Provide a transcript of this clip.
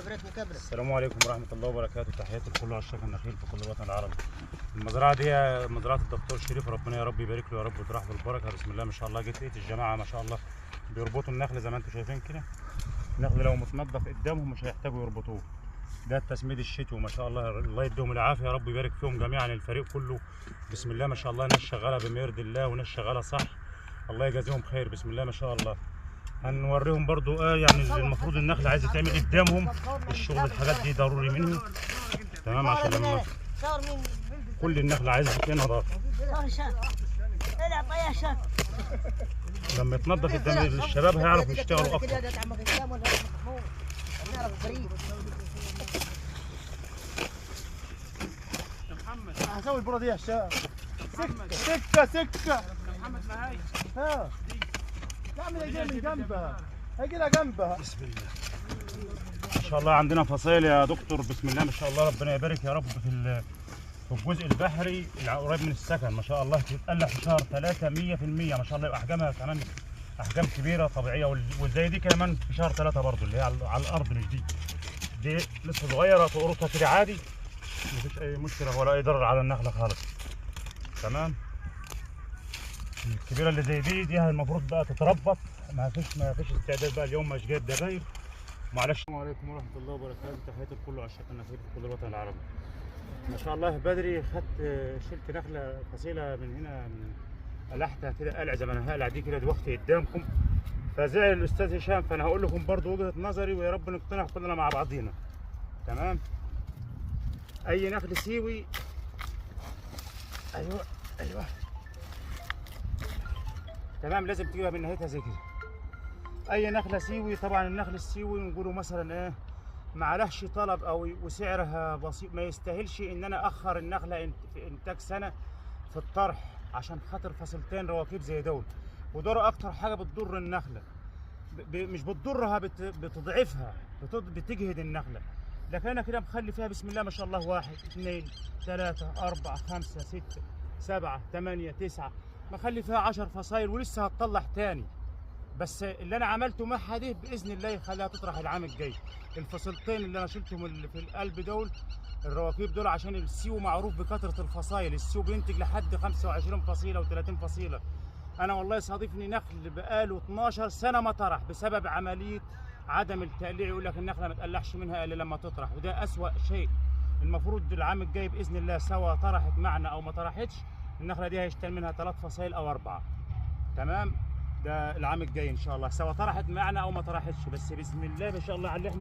السلام عليكم ورحمة الله وبركاته. تحياتي لكل عشاق النخيل في كل الوطن العربي. المزرعة دي مزرعة الدكتور شريف، ربنا يا رب يبارك له يا رب ويطرح له البركة. بسم الله ما شاء الله. جيت لقيت الجماعة ما شاء الله بيربطوا النخل زي ما انتم شايفين كده. النخل لو متنضف قدامهم مش هيحتاجوا يربطوه. ده التسميد الشتوي ما شاء الله. الله يديهم العافية يا رب يبارك فيهم جميعا الفريق كله. بسم الله ما شاء الله. ناس شغالة بما يرضي الله وناس شغالة صح. الله يجازيهم خير. بسم الله ما شاء الله. هنوريهم برضو يعني المفروض النخل عايز يتعمل قدامهم الشغل. الحاجات دي ضروري منهم تمام عشان لما كل النخل عايز فيها نظافه. لما يتنضف قدام الشباب هيعرفوا يشتغلوا اكتر. هسوي البرة دي يا شباب. سكة سكة محمد ما هي ها تعمل ايه من جنبها؟ هيجي لها جنبها. بسم الله ما شاء الله. عندنا فصائل يا دكتور بسم الله ما شاء الله. ربنا يبارك يا رب في الجزء البحري اللي قريب من السكن ما شاء الله. تتقلع في شهر 3 100% ما شاء الله. يبقى احجامها كمان احجام كبيره طبيعيه. وزي دي كمان في شهر 3 برضه اللي هي على الارض مش دي لسه صغيره. تقرصها كده عادي مفيش اي مشكله ولا اي ضرر على النخله خالص. تمام. الكبيره اللي زي دي المفروض بقى تتربط. ما فيش استعداد بقى اليوم مش جايب دبايب معلش. السلام عليكم ورحمه الله وبركاته. تحياتي لكل عشاق النخيل في كل الوطن العربي. ما شاء الله بدري شلت نخله فصيله من هنا من قلعتها كده قلع زي ما انا هقلع دي كده دلوقتي قدامكم. فزعل الاستاذ هشام فانا هقول لكم برضو وجهه نظري ويا رب نقتنع كلنا مع بعضينا. تمام. اي نخل سيوي ايوه تمام لازم تجيبها من ناحيتها زي كده. اي نخله سيوي طبعا النخل السيوي نقوله مثلا ايه معلهش طلب او وسعرها بسيط. ما يستاهلش ان انا اخر النخله في انتاج سنه في الطرح عشان خاطر فصلتين رواكيب زي دول. ودول اكتر حاجه بتضر النخله. مش بتضرها بتضعفها بتجهد النخله. لكن انا كده مخلي فيها بسم الله ما شاء الله 1 2 3 4 5 6 7 8 9 مخلي فيها 10 فصايل ولسه هتطلع تاني. بس اللي انا عملته معها دي باذن الله يخليها تطرح العام الجاي. الفصيلتين اللي انا شلتهم اللي في القلب دول الرواكيب دول عشان السيو معروف بكثره الفصايل. السيو بينتج لحد 25 فصيله و30 فصيله. انا والله صادفني نخل بقاله 12 سنه ما طرح بسبب عمليه عدم التقليع. يقول لك النخله ما تقلعش منها الا لما تطرح وده اسوأ شيء. المفروض العام الجاي باذن الله سواء طرحت معنا او ما طرحتش النخله دي هيشتغل منها 3 فصائل او 4. تمام. ده العام الجاي ان شاء الله سواء طرحت معنا او ما طرحتش. بس بسم الله ما شاء الله على